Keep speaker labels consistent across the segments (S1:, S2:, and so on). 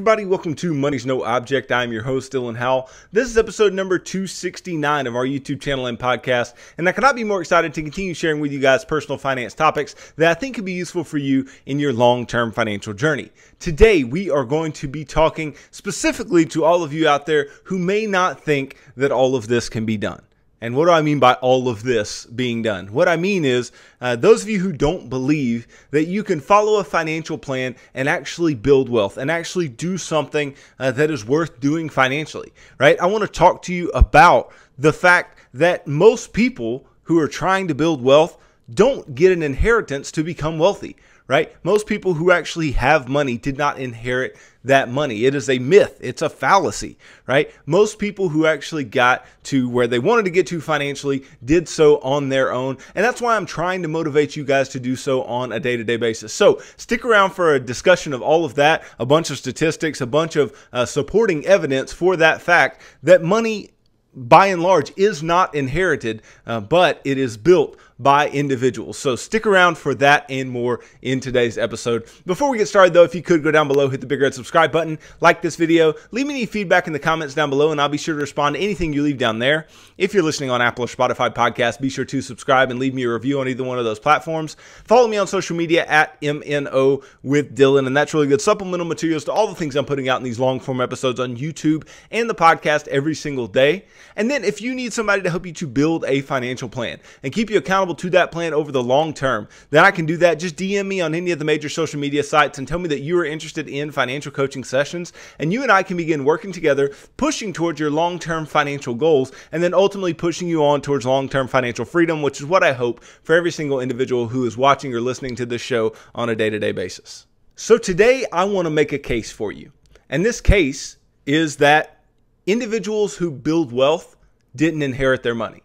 S1: everybody, welcome to Money's No Object. I'm your host, Dylan Howell. This is episode number 269 of our YouTube channel and podcast, and I cannot be more excited to continue sharing with you guys personal finance topics that I think could be useful for you in your long-term financial journey. Today, we are going to be talking specifically to all of you out there who may not think that all of this can be done. And what do I mean by all of this being done? What I mean is those of you who don't believe that you can follow a financial plan and actually build wealth and actually do something that is worth doing financially, right? I want to talk to you about the fact that most people who are trying to build wealth don't get an inheritance to become wealthy, right? Most people who actually have money did not inherit that money. It is a myth. It's a fallacy, right? Most people who actually got to where they wanted to get to financially did so on their own. And that's why I'm trying to motivate you guys to do so on a day-to-day basis. So stick around for a discussion of all of that, a bunch of statistics, a bunch of supporting evidence for that fact that money by and large is not inherited, but it is built by individuals. So stick around for that and more in today's episode. Before we get started though, if you could go down below, hit the big red subscribe button, like this video, leave me any feedback in the comments down below, and I'll be sure to respond to anything you leave down there. If you're listening on Apple or Spotify podcasts, be sure to subscribe and leave me a review on either one of those platforms. Follow me on social media at MNO with Dylan, and that's really good supplemental materials to all the things I'm putting out in these long form episodes on YouTube and the podcast every single day. And then if you need somebody to help you to build a financial plan and keep you accountable to that plan over the long term, then I can do that. Just DM me on any of the major social media sites and tell me that you are interested in financial coaching sessions, and you and I can begin working together, pushing towards your long-term financial goals, and then ultimately pushing you on towards long-term financial freedom, which is what I hope for every single individual who is watching or listening to this show on a day-to-day basis. So today I want to make a case for you. And this case is that individuals who build wealth didn't inherit their money.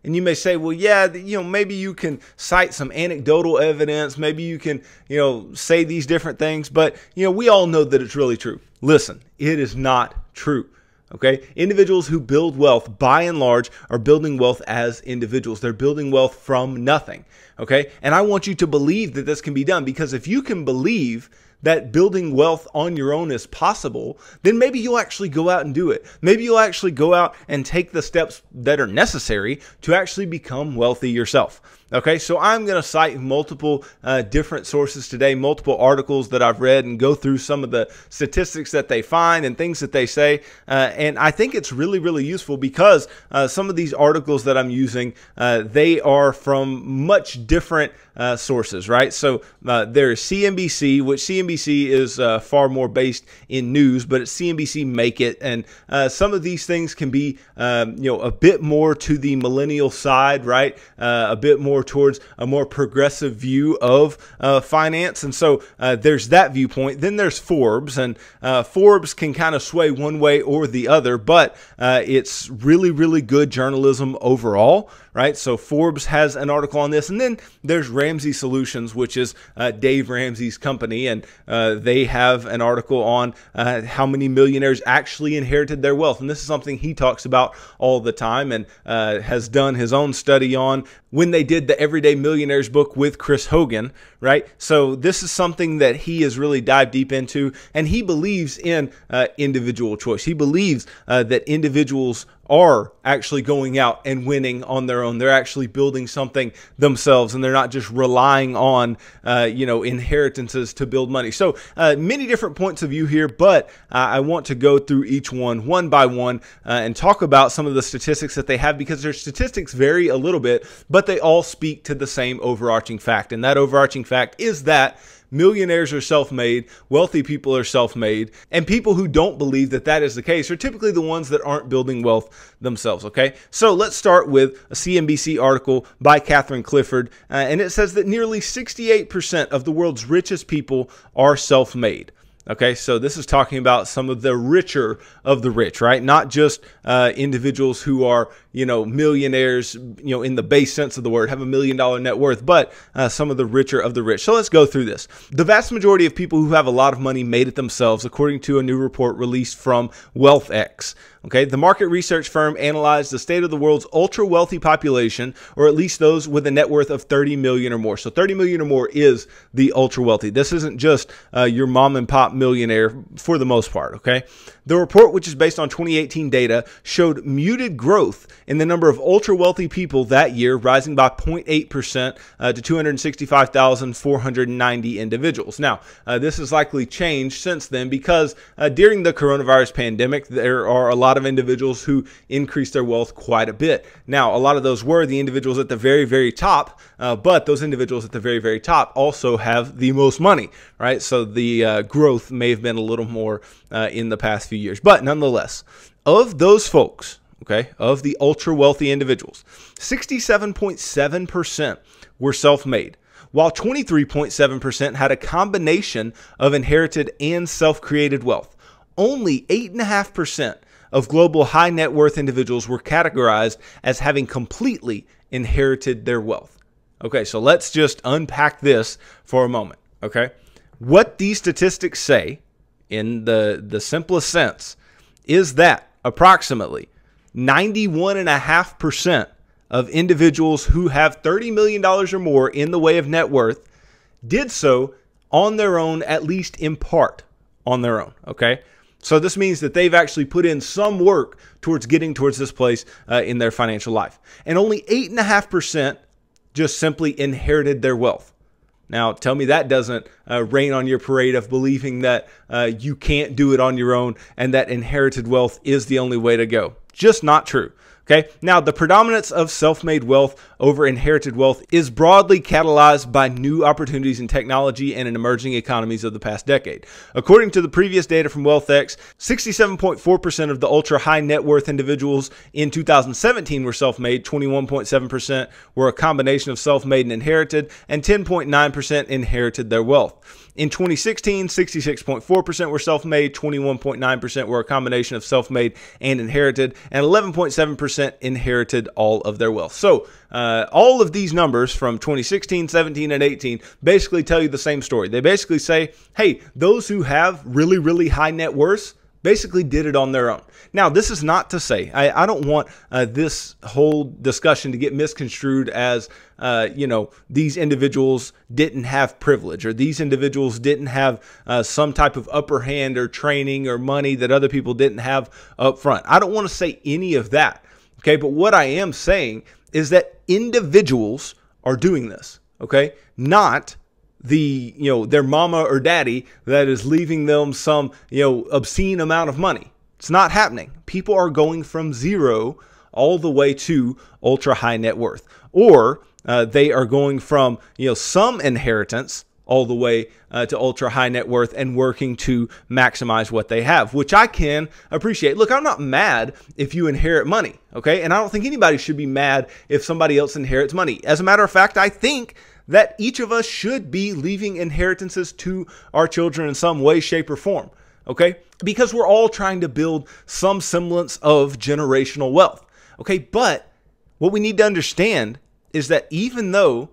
S1: And you may say, well, yeah, maybe you can cite some anecdotal evidence. Maybe you can, say these different things. But, we all know that it's really true. Listen, it is not true. Okay. Individuals who build wealth, by and large, are building wealth as individuals. They're building wealth from nothing. Okay. And I want you to believe that this can be done, because if you can believe that building wealth on your own is possible, then maybe you'll actually go out and do it. Maybe you'll actually go out and take the steps that are necessary to actually become wealthy yourself. Okay, so I'm going to cite multiple different sources today, multiple articles that I've read, and go through some of the statistics that they find and things that they say. And I think it's really, really useful, because some of these articles that I'm using, they are from much different sources, right? So there's CNBC, which CNBC is far more based in news, but it's CNBC Make It. And some of these things can be, a bit more to the millennial side, right? A bit more towards a more progressive view of finance. And so there's that viewpoint. Then there's Forbes, and Forbes can kind of sway one way or the other, but it's really, really good journalism overall, right? So Forbes has an article on this. And then there's Ramsey Solutions, which is Dave Ramsey's company, and they have an article on how many millionaires actually inherited their wealth. And this is something he talks about all the time, and has done his own study on when they did the Everyday Millionaires book with Chris Hogan, right? So this is something that he has really dived deep into, and he believes in individual choice. He believes that individuals are actually going out and winning on their own. They're actually building something themselves, and they're not just relying on, inheritances to build money. So many different points of view here, but I want to go through each one by one and talk about some of the statistics that they have, because their statistics vary a little bit, but they all speak to the same overarching fact. And that overarching fact is that millionaires are self-made, wealthy people are self-made, and people who don't believe that that is the case are typically the ones that aren't building wealth themselves, okay? So let's start with a CNBC article by Catherine Clifford, and it says that nearly 68% of the world's richest people are self-made. Okay, so this is talking about some of the richer of the rich, right? Not just individuals who are, millionaires, in the base sense of the word, have $1 million net worth, but some of the richer of the rich. So let's go through this. The vast majority of people who have a lot of money made it themselves, according to a new report released from WealthX. Okay, the market research firm analyzed the state of the world's ultra wealthy population, or at least those with a net worth of 30 million or more. So 30 million or more is the ultra wealthy. This isn't just your mom and pop not millionaire for the most part, okay? The report, which is based on 2018 data, showed muted growth in the number of ultra-wealthy people that year, rising by 0.8% to 265,490 individuals. Now, this has likely changed since then because during the coronavirus pandemic, there are a lot of individuals who increased their wealth quite a bit. Now, a lot of those were the individuals at the very, very top, but those individuals at the very, very top also have the most money, right? So the growth may have been a little more in the past few years. But nonetheless, of those folks, okay, of the ultra wealthy individuals, 67.7% were self-made, while 23.7% had a combination of inherited and self-created wealth. Only 8.5% of global high net worth individuals were categorized as having completely inherited their wealth. Okay, so let's just unpack this for a moment, okay? What these statistics say, in the simplest sense, is that approximately 91.5% of individuals who have $30 million or more in the way of net worth did so on their own, at least in part on their own, okay? So this means that they've actually put in some work towards getting towards this place in their financial life. And only 8.5% just simply inherited their wealth. Now, tell me that doesn't rain on your parade of believing that you can't do it on your own and that inherited wealth is the only way to go. Just not true. Okay. Now, the predominance of self-made wealth over inherited wealth is broadly catalyzed by new opportunities in technology and in emerging economies of the past decade. According to the previous data from WealthX, 67.4% of the ultra high net worth individuals in 2017 were self-made, 21.7% were a combination of self-made and inherited, and 10.9% inherited their wealth. In 2016, 66.4% were self-made, 21.9% were a combination of self-made and inherited, and 11.7% inherited all of their wealth. So all of these numbers from 2016, 17, and 18 basically tell you the same story. They basically say, hey, those who have really, really high net worths basically did it on their own. Now, this is not to say, I don't want this whole discussion to get misconstrued as, these individuals didn't have privilege or these individuals didn't have some type of upper hand or training or money that other people didn't have up front. I don't want to say any of that. Okay. But what I am saying is that individuals are doing this. Okay. Not their mama or daddy that is leaving them some, obscene amount of money. It's not happening. People are going from zero all the way to ultra high net worth, or they are going from, some inheritance all the way to ultra high net worth and working to maximize what they have, which I can appreciate. Look, I'm not mad if you inherit money. Okay. And I don't think anybody should be mad if somebody else inherits money. As a matter of fact, I think that each of us should be leaving inheritances to our children in some way, shape, or form, okay? Because we're all trying to build some semblance of generational wealth, okay? But what we need to understand is that even though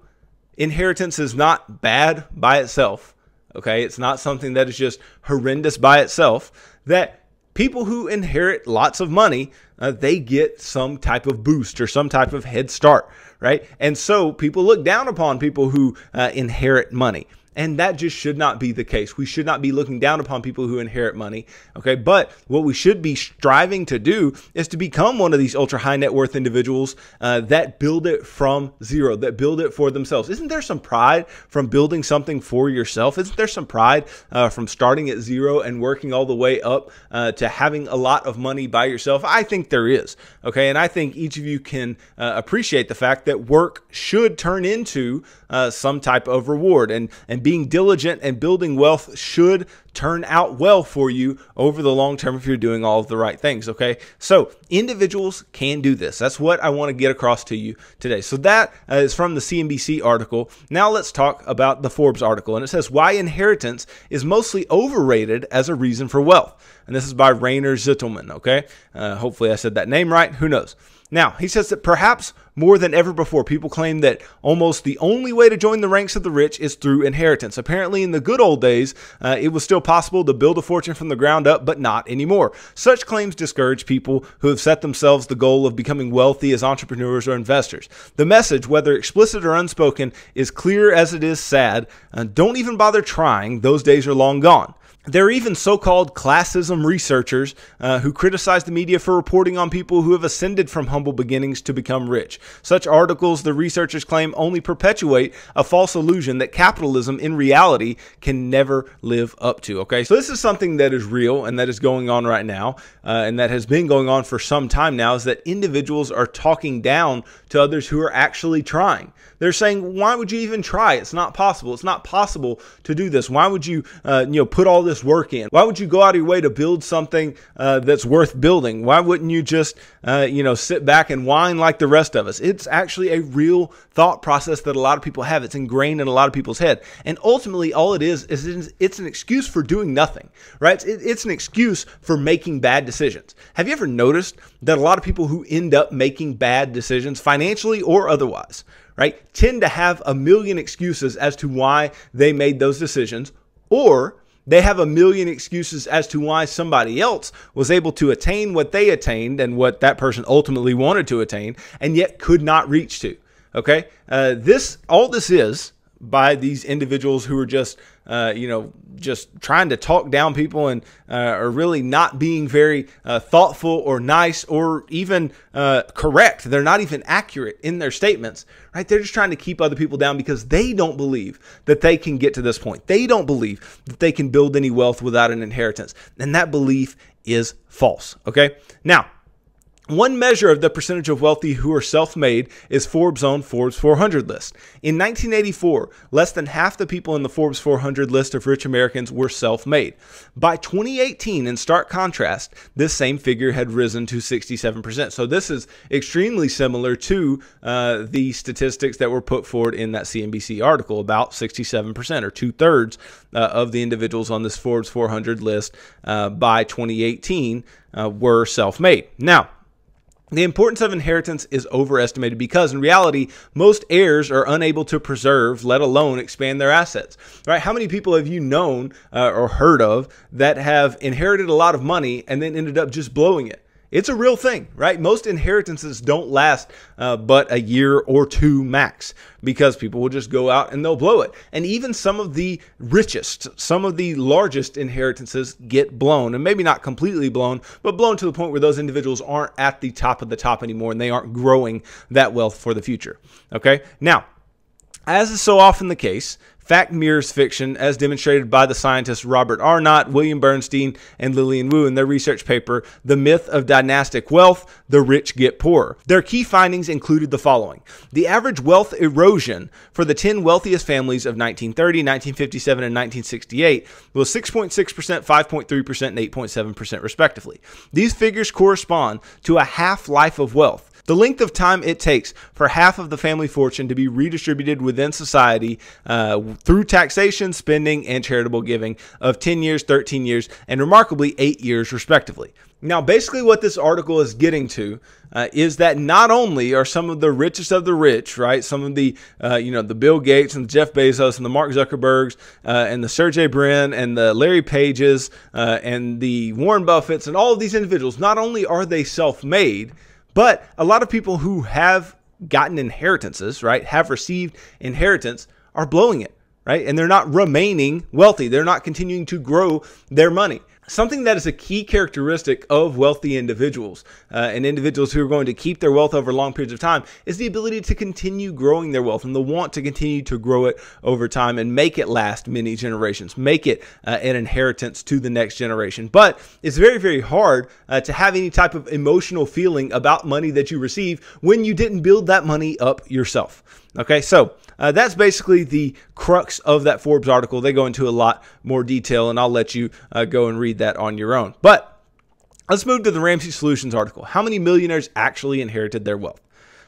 S1: inheritance is not bad by itself, okay? It's not something that is just horrendous by itself, that people who inherit lots of money, they get some type of boost or some type of head start, right? And so people look down upon people who inherit money. And that just should not be the case. We should not be looking down upon people who inherit money. Okay. But what we should be striving to do is to become one of these ultra high net worth individuals that build it from zero, that build it for themselves. Isn't there some pride from building something for yourself? Isn't there some pride from starting at zero and working all the way up to having a lot of money by yourself? I think there is. Okay. And I think each of you can appreciate the fact that work should turn into some type of reward, and being diligent and building wealth should turn out well for you over the long term if you're doing all of the right things. Okay. So individuals can do this. That's what I want to get across to you today. So that is from the CNBC article. Now let's talk about the Forbes article. And it says why inheritance is mostly overrated as a reason for wealth. And this is by Rainer Zittelman. Okay. Hopefully I said that name right. Who knows? Now, he says that perhaps more than ever before, people claim that almost the only way to join the ranks of the rich is through inheritance. Apparently, in the good old days, it was still possible to build a fortune from the ground up, but not anymore. Such claims discourage people who have set themselves the goal of becoming wealthy as entrepreneurs or investors. The message, whether explicit or unspoken, is clear as it is sad. Don't even bother trying. Those days are long gone. There are even so-called classism researchers who criticize the media for reporting on people who have ascended from humble beginnings to become rich. Such articles, the researchers claim, only perpetuate a false illusion that capitalism in reality can never live up to. Okay, so this is something that is real and that is going on right now, and that has been going on for some time now, is that individuals are talking down to others who are actually trying. They're saying, why would you even try? It's not possible. It's not possible to do this. Why would you, put all this work in? Why would you go out of your way to build something that's worth building? Why wouldn't you just, sit back and whine like the rest of us? It's actually a real thought process that a lot of people have. It's ingrained in a lot of people's head. And ultimately, all it is it's an excuse for doing nothing, right? It's an excuse for making bad decisions. Have you ever noticed that a lot of people who end up making bad decisions, financially or otherwise, right, tend to have a million excuses as to why they made those decisions, or they have a million excuses as to why somebody else was able to attain what they attained and what that person ultimately wanted to attain and yet could not reach to. Okay, all this is by these individuals who are just trying to talk down people and are really not being very thoughtful or nice or even correct. They're not even accurate in their statements, right? They're just trying to keep other people down because they don't believe that they can get to this point. They don't believe that they can build any wealth without an inheritance. And that belief is false, okay? Now, one measure of the percentage of wealthy who are self-made is Forbes' own Forbes 400 list. In 1984, less than half the people in the Forbes 400 list of rich Americans were self-made. By 2018, in stark contrast, this same figure had risen to 67%. So this is extremely similar to the statistics that were put forward in that CNBC article. About 67%, or two-thirds of the individuals on this Forbes 400 list by 2018 were self-made. Now, the importance of inheritance is overestimated because in reality, most heirs are unable to preserve, let alone expand their assets, right? How many people have you known or heard of that have inherited a lot of money and then ended up just blowing it? It's a real thing, right? Most inheritances don't last but a year or two max because people will just go out and they'll blow it. And even some of the richest, some of the largest inheritances get blown, and maybe not completely blown, but blown to the point where those individuals aren't at the top of the top anymore and they aren't growing that wealth for the future. Okay. Now, as is so often the case, fact mirrors fiction, as demonstrated by the scientists Robert Arnott, William Bernstein, and Lillian Wu in their research paper, The Myth of Dynastic Wealth, The Rich Get Poorer. Their key findings included the following. The average wealth erosion for the 10 wealthiest families of 1930, 1957, and 1968 was 6.6%, 5.3%, and 8.7% respectively. These figures correspond to a half-life of wealth. The length of time it takes for half of the family fortune to be redistributed within society through taxation, spending, and charitable giving of 10 years, 13 years, and remarkably 8 years respectively. Now, basically what this article is getting to is that not only are some of the richest of the rich, right, some of the, the Bill Gates and the Jeff Bezos and the Mark Zuckerbergs and the Sergey Brin and the Larry Pages and the Warren Buffetts and all of these individuals, not only are they self-made, but a lot of people who have gotten inheritances, right, have received inheritance, are blowing it, right? And they're not remaining wealthy. They're not continuing to grow their money. Something that is a key characteristic of wealthy individuals and individuals who are going to keep their wealth over long periods of time is the ability to continue growing their wealth and the want to continue to grow it over time and make it last many generations, make it an inheritance to the next generation. But it's very, very hard to have any type of emotional feeling about money that you receive when you didn't build that money up yourself. Okay, so that's basically the crux of that Forbes article. They go into a lot more detail, and I'll let you go and read that on your own. But let's move to the Ramsey Solutions article. How many millionaires actually inherited their wealth?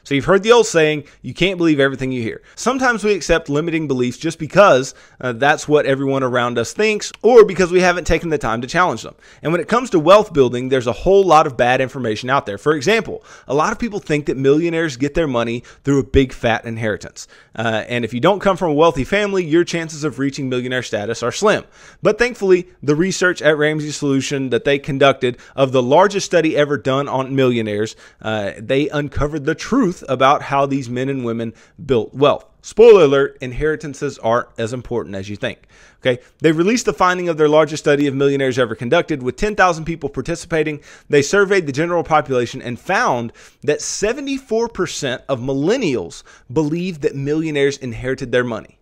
S1: So you've heard the old saying, you can't believe everything you hear. Sometimes we accept limiting beliefs just because that's what everyone around us thinks, or because we haven't taken the time to challenge them. And when it comes to wealth building, there's a whole lot of bad information out there. For example, a lot of people think that millionaires get their money through a big fat inheritance. And if you don't come from a wealthy family, your chances of reaching millionaire status are slim. But thankfully, the research at Ramsey Solution that they conducted of the largest study ever done on millionaires, they uncovered the truth about how these men and women built wealth. Spoiler alert, inheritances aren't as important as you think. Okay, they released the finding of their largest study of millionaires ever conducted with 10,000 people participating. They surveyed the general population and found that 74% of millennials believe that millionaires inherited their money.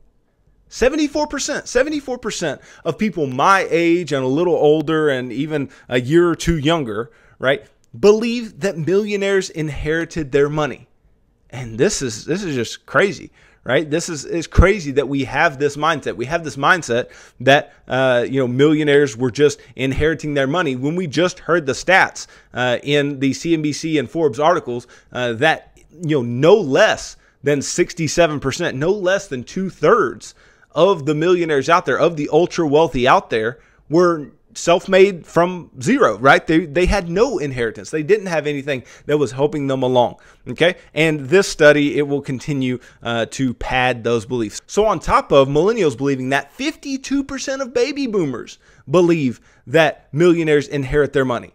S1: 74% of people my age and a little older and even a year or two younger, right, believe that millionaires inherited their money. And this is just crazy. Right? This is crazy that we have this mindset. We have this mindset that, millionaires were just inheriting their money when we just heard the stats in the CNBC and Forbes articles that, no less than 67%, no less than 2/3 of the millionaires out there, of the ultra wealthy out there, were self-made from zero, right? They had no inheritance. They didn't have anything that was helping them along, okay? And this study, it will continue to pad those beliefs. So on top of millennials believing that, 52% of baby boomers believe that millionaires inherit their money,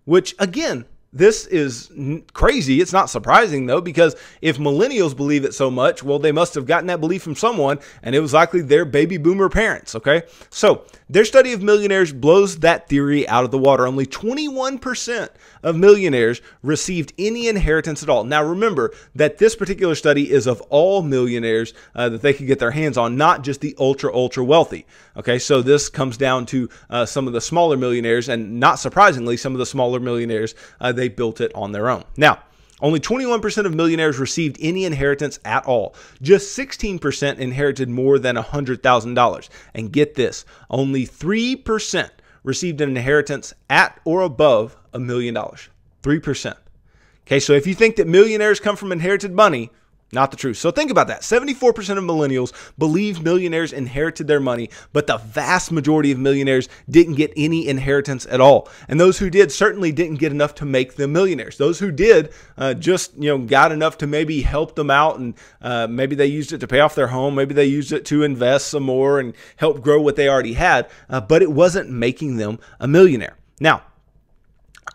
S1: which again, this is crazy. It's not surprising though, because if millennials believe it so much, well, they must have gotten that belief from someone, and it was likely their baby boomer parents, okay? So their study of millionaires blows that theory out of the water. Only 21% of millionaires received any inheritance at all. Now remember that this particular study is of all millionaires that they could get their hands on, not just the ultra wealthy, okay? So this comes down to some of the smaller millionaires, and not surprisingly, some of the smaller millionaires, they built it on their own. Now, only 21% of millionaires received any inheritance at all. Just 16% inherited more than $100,000. And get this, only 3% received an inheritance at or above $1 million. 3%. Okay, so if you think that millionaires come from inherited money, not the truth. So think about that. 74% of millennials believe millionaires inherited their money, but the vast majority of millionaires didn't get any inheritance at all. And those who did certainly didn't get enough to make them millionaires. Those who did just got enough to maybe help them out, and maybe they used it to pay off their home. Maybe they used it to invest some more and help grow what they already had, but it wasn't making them a millionaire. Now,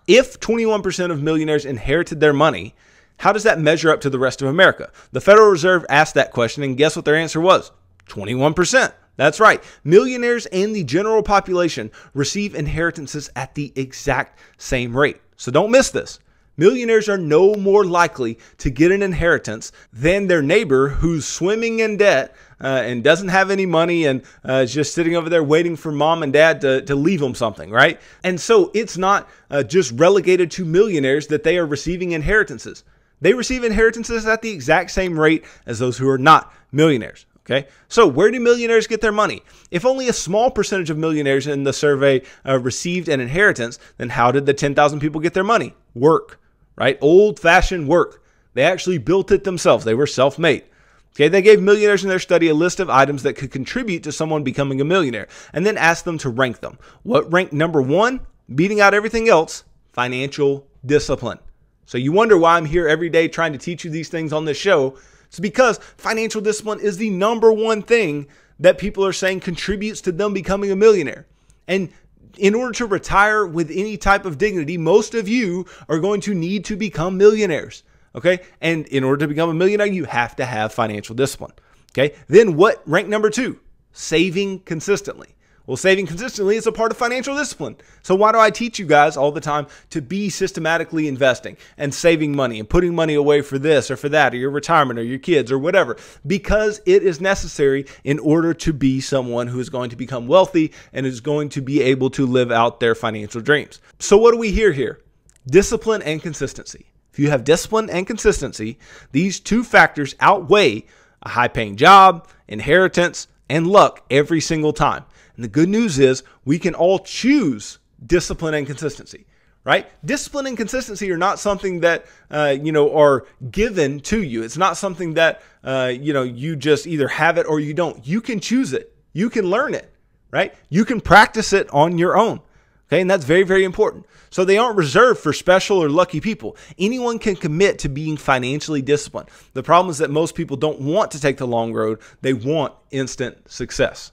S1: if 21% of millionaires inherited their money, how does that measure up to the rest of America? The Federal Reserve asked that question, and guess what their answer was? 21%. That's right. Millionaires and the general population receive inheritances at the exact same rate. So don't miss this. Millionaires are no more likely to get an inheritance than their neighbor who's swimming in debt and doesn't have any money and is just sitting over there waiting for mom and dad to leave them something, right? And so it's not just relegated to millionaires that they are receiving inheritances. They receive inheritances at the exact same rate as those who are not millionaires. Okay, so where do millionaires get their money? If only a small percentage of millionaires in the survey received an inheritance, then how did the 10,000 people get their money? Work, right? Old-fashioned work. They actually built it themselves. They were self-made. Okay, they gave millionaires in their study a list of items that could contribute to someone becoming a millionaire, and then asked them to rank them. What ranked number one, beating out everything else? Financial discipline. So you wonder why I'm here every day trying to teach you these things on this show. It's because financial discipline is the number one thing that people are saying contributes to them becoming a millionaire. And in order to retire with any type of dignity, most of you are going to need to become millionaires. Okay. And in order to become a millionaire, you have to have financial discipline. Okay. Then what ranked number two? Saving consistently. Well, saving consistently is a part of financial discipline. So why do I teach you guys all the time to be systematically investing and saving money and putting money away for this or for that or your retirement or your kids or whatever? Because it is necessary in order to be someone who is going to become wealthy and is going to be able to live out their financial dreams. So what do we hear here? Discipline and consistency. If you have discipline and consistency, these two factors outweigh a high-paying job, inheritance, and luck every single time. And the good news is we can all choose discipline and consistency, right? Discipline and consistency are not something that, are given to you. It's not something that, you just either have it or you don't. You can choose it. You can learn it, right? You can practice it on your own. Okay. And that's very, very important. So they aren't reserved for special or lucky people. Anyone can commit to being financially disciplined. The problem is that most people don't want to take the long road. They want instant success.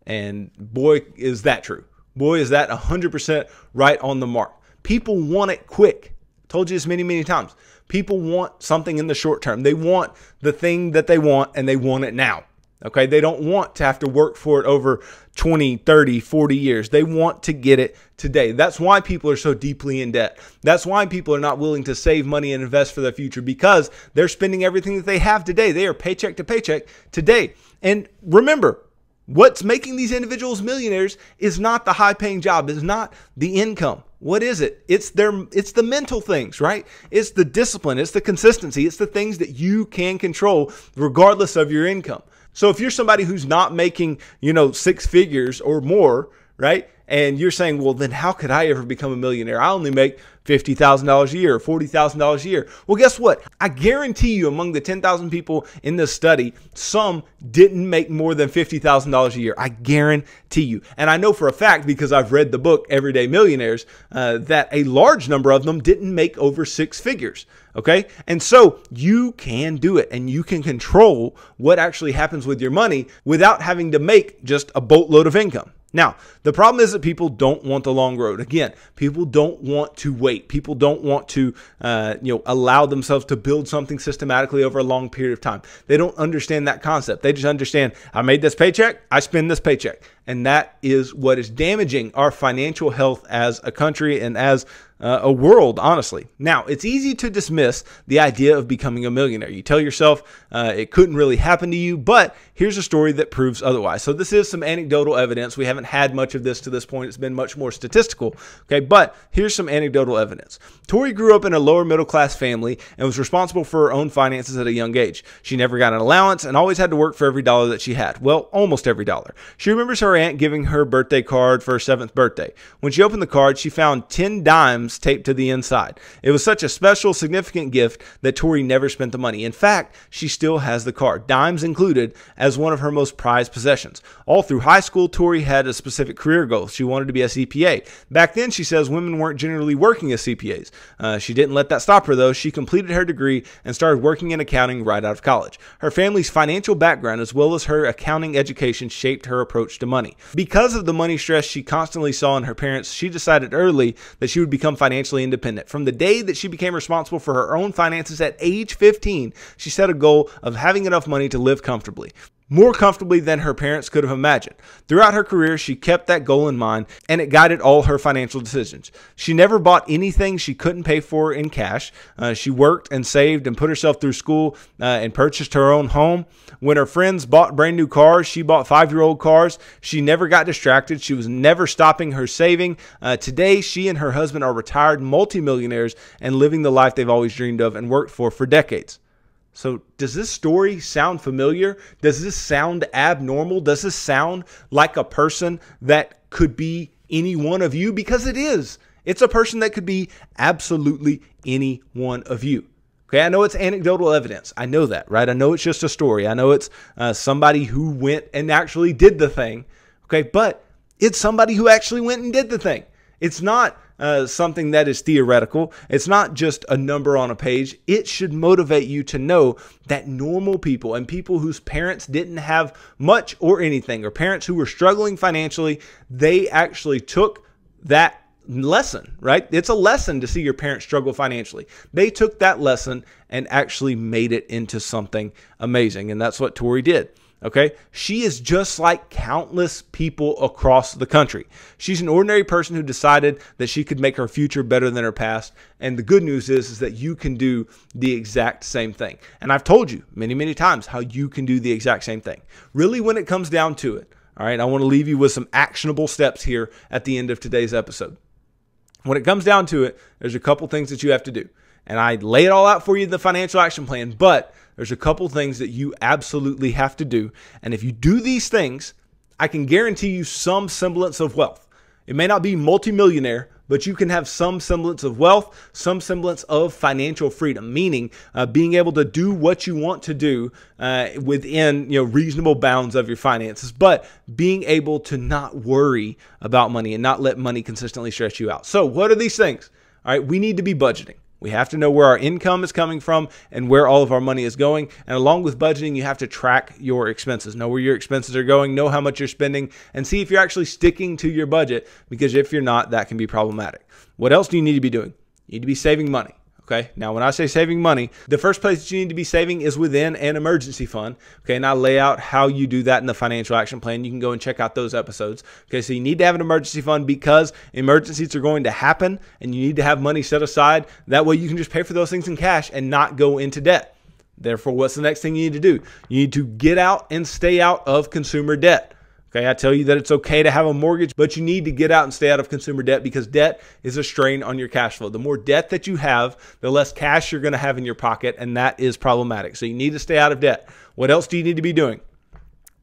S1: And boy, is that true. Boy, is that 100% right on the mark. People want it quick. Told you this many, many times. People want something in the short term. They want the thing that they want, and they want it now. Okay, they don't want to have to work for it over 20, 30, 40 years. They want to get it today. That's why people are so deeply in debt. That's why people are not willing to save money and invest for the future, because they're spending everything that they have today. They are paycheck to paycheck today. And remember, what's making these individuals millionaires is not the high-paying job, is not the income. What is it? It's the mental things, right? It's the discipline, it's the consistency, it's the things that you can control regardless of your income. So if you're somebody who's not making, 6 figures or more, right? And you're saying, well, then how could I ever become a millionaire? I only make $50,000 a year, $40,000 a year. Well, guess what? I guarantee you among the 10,000 people in this study, some didn't make more than $50,000 a year. I guarantee you. And I know for a fact, because I've read the book, Everyday Millionaires, that a large number of them didn't make over 6 figures. Okay. And so you can do it, and you can control what actually happens with your money without having to make just a boatload of income. Now, the problem is that people don't want the long road. Again, people don't want to wait. People don't want to, allow themselves to build something systematically over a long period of time. They don't understand that concept. They just understand, I made this paycheck, I spend this paycheck. And that is what is damaging our financial health as a country and as a world, honestly. Now, it's easy to dismiss the idea of becoming a millionaire. You tell yourself it couldn't really happen to you, but here's a story that proves otherwise. So this is some anecdotal evidence. We haven't had much of this to this point. It's been much more statistical. Okay, but here's some anecdotal evidence. Tori grew up in a lower middle class family and was responsible for her own finances at a young age. She never got an allowance and always had to work for every dollar that she had. Well, almost every dollar. She remembers her aunt giving her birthday card for her 7th birthday. When she opened the card, she found 10 dimes taped to the inside. It was such a special, significant gift that Tori never spent the money. In fact, she still has the card, dimes included, as one of her most prized possessions. All through high school, Tori had a specific career goal. She wanted to be a CPA. Back then, she says women weren't generally working as CPAs. She didn't let that stop her, though. She completed her degree and started working in accounting right out of college. Her family's financial background, as well as her accounting education, shaped her approach to money. Because of the money stress she constantly saw in her parents, she decided early that she would become financially independent. From the day that she became responsible for her own finances at age 15, she set a goal of having enough money to live comfortably. More comfortably than her parents could have imagined. Throughout her career, she kept that goal in mind, and it guided all her financial decisions. She never bought anything she couldn't pay for in cash. She worked and saved and put herself through school and purchased her own home. When her friends bought brand new cars, she bought 5-year-old cars. She never got distracted. She was never stopping her saving. Today, she and her husband are retired multimillionaires and living the life they've always dreamed of and worked for decades. So does this story sound familiar? Does this sound abnormal? Does this sound like a person that could be any one of you? Because it is. It's a person that could be absolutely any one of you. Okay, I know it's anecdotal evidence. I know that, right? I know it's just a story. I know it's somebody who went and actually did the thing. Okay, but it's somebody who actually went and did the thing. It's not something that is theoretical. It's not just a number on a page. It should motivate you to know that normal people and people whose parents didn't have much or anything, or parents who were struggling financially, they actually took that lesson, right? It's a lesson to see your parents struggle financially. They took that lesson and actually made it into something amazing. And that's what Tori did. Okay, she is just like countless people across the country. She's an ordinary person who decided that she could make her future better than her past. And the good news is that you can do the exact same thing. And I've told you many, many times how you can do the exact same thing. Really, when it comes down to it, all right, I want to leave you with some actionable steps here at the end of today's episode. When it comes down to it, there's a couple things that you have to do. And I lay it all out for you in the financial action plan, but there's a couple things that you absolutely have to do. And if you do these things, I can guarantee you some semblance of wealth. It may not be multimillionaire, but you can have some semblance of wealth, some semblance of financial freedom, meaning being able to do what you want to do within reasonable bounds of your finances, but being able to not worry about money and not let money consistently stress you out. So what are these things? All right, we need to be budgeting. We have to know where our income is coming from and where all of our money is going. And along with budgeting, you have to track your expenses. Know where your expenses are going, know how much you're spending, and see if you're actually sticking to your budget, because if you're not, that can be problematic. What else do you need to be doing? You need to be saving money. Okay. Now, when I say saving money, the first place that you need to be saving is within an emergency fund. Okay. And I lay out how you do that in the financial action plan. You can go and check out those episodes. Okay. So you need to have an emergency fund because emergencies are going to happen and you need to have money set aside. That way you can just pay for those things in cash and not go into debt. Therefore, what's the next thing you need to do? You need to get out and stay out of consumer debt. Okay, I tell you that it's okay to have a mortgage, but you need to get out and stay out of consumer debt because debt is a strain on your cash flow. The more debt that you have, the less cash you're going to have in your pocket, and that is problematic. So you need to stay out of debt. What else do you need to be doing?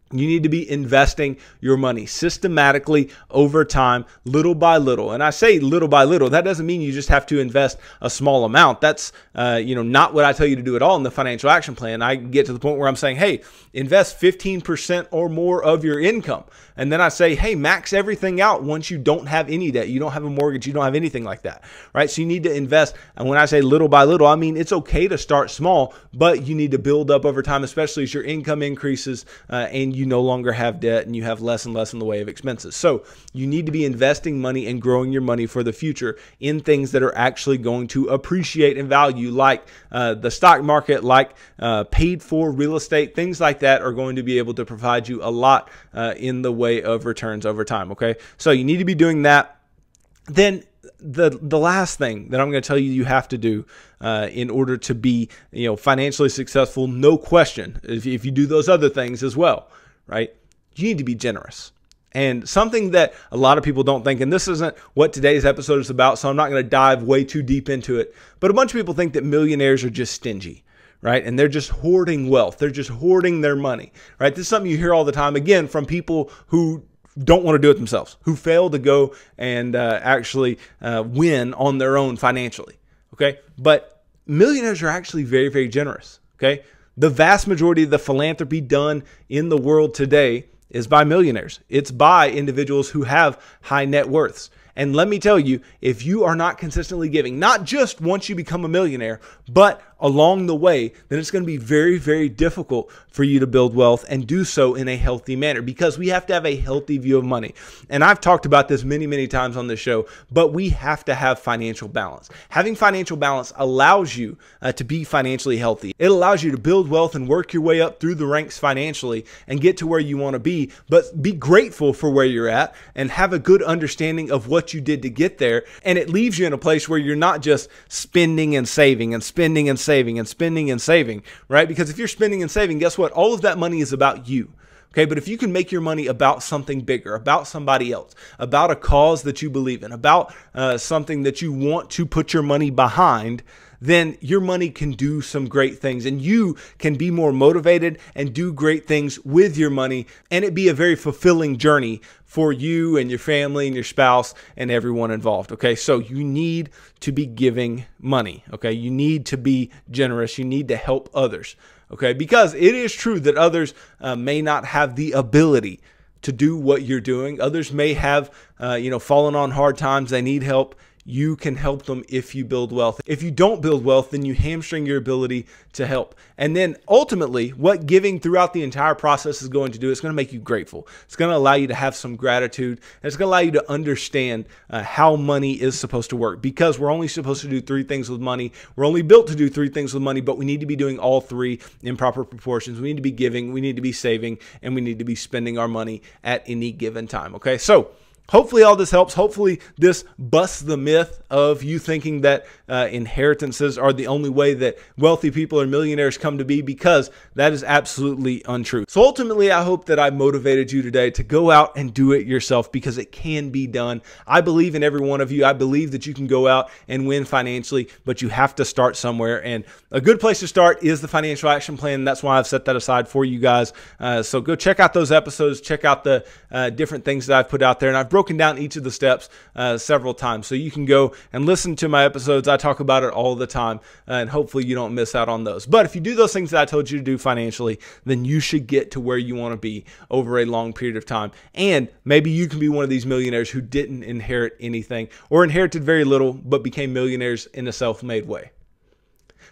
S1: You need to be investing your money systematically over time, little by little. And I say little by little, that doesn't mean you just have to invest a small amount. That's not what I tell you to do at all in the financial action plan. I get to the point where I'm saying, hey, invest 15% or more of your income. And then I say, hey, max everything out once you don't have any debt. You don't have a mortgage. You don't have anything like that, right? So you need to invest. And when I say little by little, I mean it's okay to start small, but you need to build up over time, especially as your income increases and you no longer have debt and you have less and less in the way of expenses. So you need to be investing money and growing your money for the future in things that are actually going to appreciate in value, like the stock market, like paid for real estate. Things like that are going to be able to provide you a lot in the way of returns over time. Okay, so you need to be doing that. Then the last thing that I'm going to tell you you have to do in order to be financially successful, no question, if you do those other things as well, right? You need to be generous. And something that a lot of people don't think, and this isn't what today's episode is about, so I'm not going to dive way too deep into it, but a bunch of people think that millionaires are just stingy, right? And they're just hoarding wealth. They're just hoarding their money, right? This is something you hear all the time, again, from people who don't want to do it themselves, who fail to go and actually win on their own financially, okay? But millionaires are actually very, very generous, okay? The vast majority of the philanthropy done in the world today is by millionaires. It's by individuals who have high net worths. And let me tell you, if you are not consistently giving, not just once you become a millionaire, but along the way, then it's going to be very, very difficult for you to build wealth and do so in a healthy manner, because we have to have a healthy view of money. And I've talked about this many, many times on this show, but we have to have financial balance. Having financial balance allows you to be financially healthy. It allows you to build wealth and work your way up through the ranks financially and get to where you want to be, but be grateful for where you're at and have a good understanding of what you did to get there. And it leaves you in a place where you're not just spending and saving and spending and saving and spending and saving, right? Because if you're spending and saving, guess what? All of that money is about you. Okay, but if you can make your money about something bigger, about somebody else, about a cause that you believe in, about something that you want to put your money behind, then your money can do some great things and you can be more motivated and do great things with your money, and it be a very fulfilling journey for you and your family and your spouse and everyone involved. Okay, so you need to be giving money. Okay, you need to be generous. You need to help others. Okay, because it is true that others may not have the ability to do what you're doing. Others may have, fallen on hard times. They need help. You can help them if you build wealth. If you don't build wealth, then you hamstring your ability to help. And then ultimately, what giving throughout the entire process is going to do, it's going to make you grateful. It's going to allow you to have some gratitude. And it's going to allow you to understand how money is supposed to work, because we're only supposed to do 3 things with money. We're only built to do 3 things with money, but we need to be doing all 3 in proper proportions. We need to be giving, we need to be saving, and we need to be spending our money at any given time. Okay, so hopefully all this helps. Hopefully this busts the myth of you thinking that inheritances are the only way that wealthy people or millionaires come to be, because that is absolutely untrue. So ultimately, I hope that I motivated you today to go out and do it yourself, because it can be done. I believe in every one of you. I believe that you can go out and win financially, but you have to start somewhere. And a good place to start is the financial action plan. That's why I've set that aside for you guys. So go check out those episodes, check out the different things that I've put out there. And I've broken down each of the steps several times. So you can go and listen to my episodes. I talk about it all the time, and hopefully you don't miss out on those. But if you do those things that I told you to do financially, then you should get to where you want to be over a long period of time. And maybe you can be one of these millionaires who didn't inherit anything or inherited very little, but became millionaires in a self-made way.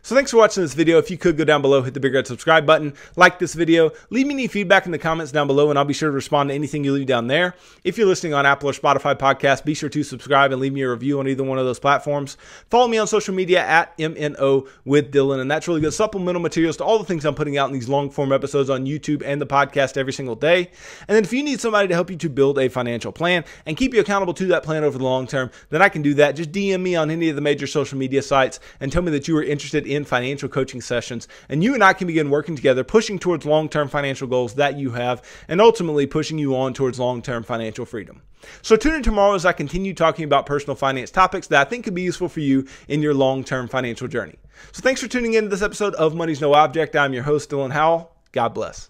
S1: So thanks for watching this video. If you could go down below, hit the big red subscribe button, like this video, leave me any feedback in the comments down below, and I'll be sure to respond to anything you leave down there. If you're listening on Apple or Spotify podcasts, be sure to subscribe and leave me a review on either one of those platforms. Follow me on social media at MNO with Dylan, and that's really good supplemental materials to all the things I'm putting out in these long form episodes on YouTube and the podcast every single day. And then if you need somebody to help you to build a financial plan and keep you accountable to that plan over the long term, then I can do that. Just DM me on any of the major social media sites and tell me that you are interested in financial coaching sessions, and you and I can begin working together, pushing towards long-term financial goals that you have, and ultimately pushing you on towards long-term financial freedom. So tune in tomorrow as I continue talking about personal finance topics that I think could be useful for you in your long-term financial journey. So thanks for tuning in to this episode of Money's No Object. I'm your host, Dylan Howell. God bless.